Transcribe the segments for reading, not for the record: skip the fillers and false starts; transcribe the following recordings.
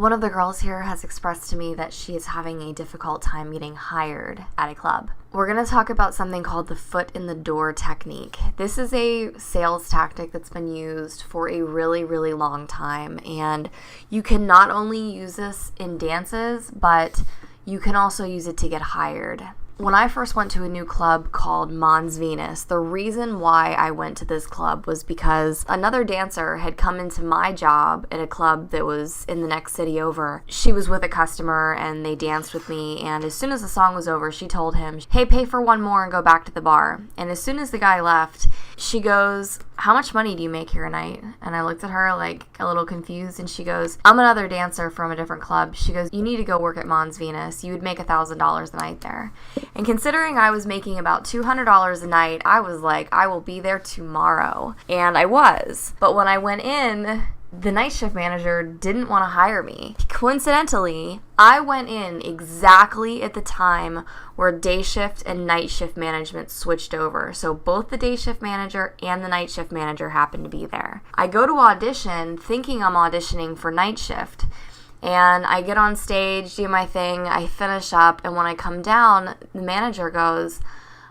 One of the girls here has expressed to me that she is having a difficult time getting hired at a club. We're going to talk about something called the foot in the door technique. This is a sales tactic that's been used for a really, really long time, and you can not only use this in dances, but you can also use it to get hired. When I first went to a new club called Mons Venus, the reason why I went to this club was because another dancer had come into my job at a club that was in the next city over. She was with a customer and they danced with me, and as soon as the song was over, she told him, "Hey, pay for one more and go back to the bar." And as soon as the guy left, she goes, "How much money do you make here a night?" And I looked at her like a little confused, and she goes, "I'm another dancer from a different club." She goes, "You need to go work at Mons Venus. You would make $1,000 a night there." And considering I was making about $200 a night, I was like, I will be there tomorrow. And I was. But when I went in, the night shift manager didn't want to hire me. Coincidentally, I went in exactly at the time where day shift and night shift management switched over. So both the day shift manager and the night shift manager happened to be there. I go to audition thinking I'm auditioning for night shift. And I get on stage, do my thing, I finish up, and when I come down, the manager goes,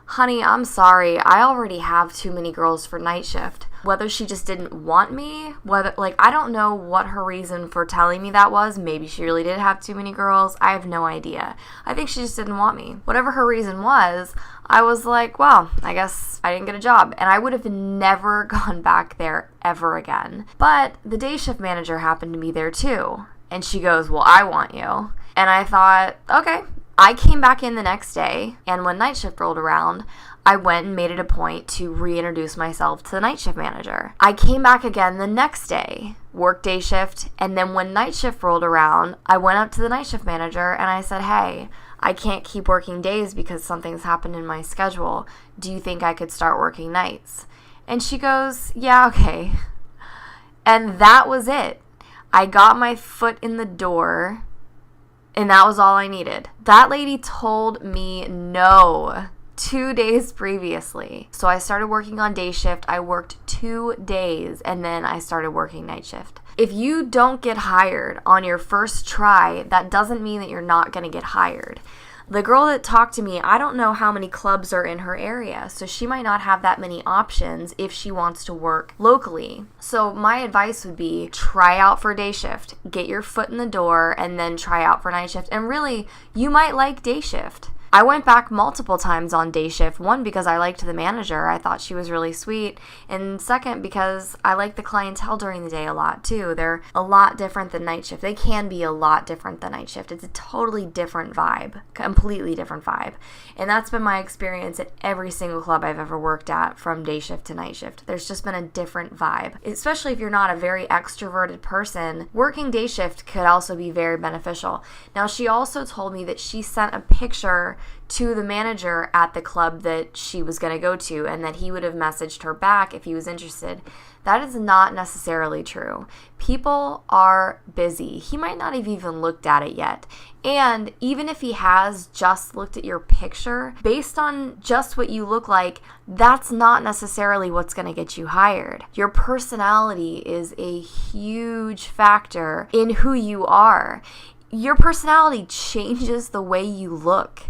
"Honey, I'm sorry, I already have too many girls for night shift." Whether she just didn't want me, I don't know what her reason for telling me that was. Maybe she really did have too many girls. I have no idea. I think she just didn't want me. Whatever her reason was, I was like, well, I guess I didn't get a job. And I would have never gone back there ever again. But the day shift manager happened to be there too. And she goes, "Well, I want you." And I thought, okay. I came back in the next day, and when night shift rolled around, I went and made it a point to reintroduce myself to the night shift manager. I came back again the next day, worked day shift, and then when night shift rolled around, I went up to the night shift manager and I said, "Hey, I can't keep working days because something's happened in my schedule. Do you think I could start working nights?" And she goes, "Yeah, okay." And that was it. I got my foot in the door, and that was all I needed. That lady told me no 2 days previously. So I started working on day shift. I worked 2 days, and then I started working night shift. If you don't get hired on your first try, that doesn't mean that you're not going to get hired. The girl that talked to me, I don't know how many clubs are in her area, so she might not have that many options if she wants to work locally. So my advice would be try out for day shift, get your foot in the door, and then try out for night shift. And really, you might like day shift. I went back multiple times on day shift, one because I liked the manager, I thought she was really sweet, and second because I like the clientele during the day a lot too. They're a lot different than night shift. They can be a lot different than night shift. It's a totally different vibe, completely different vibe. And that's been my experience at every single club I've ever worked at from day shift to night shift. There's just been a different vibe. Especially if you're not a very extroverted person, working day shift could also be very beneficial. Now, she also told me that she sent a picture to the manager at the club that she was going to go to, and that he would have messaged her back if he was interested. That is not necessarily true. People are busy. He might not have even looked at it yet. And even if he has just looked at your picture, based on just what you look like, that's not necessarily what's going to get you hired. Your personality is a huge factor in who you are. Your personality changes the way you look.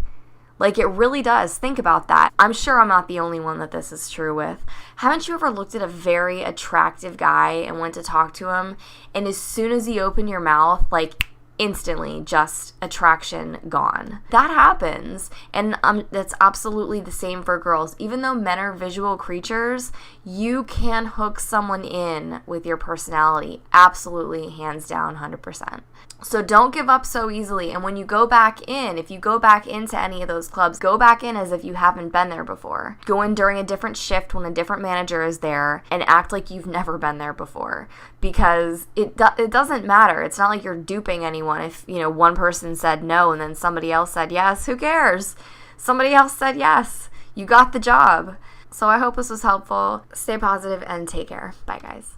Like, it really does. Think about that. I'm sure I'm not the only one that this is true with. Haven't you ever looked at a very attractive guy and went to talk to him, and as soon as he opened your mouth, like, instantly just attraction gone? That happens, and that's absolutely the same for girls. Even though men are visual creatures, you can hook someone in with your personality. Absolutely, hands down, 100%. So don't give up so easily. And when you go back in, if you go back into any of those clubs, go back in as if you haven't been there before. Go in during a different shift when a different manager is there and act like you've never been there before. Because it doesn't matter. It's not like you're duping anyone. If, one person said no and then somebody else said yes, who cares? Somebody else said yes. You got the job. So I hope this was helpful. Stay positive and take care. Bye, guys.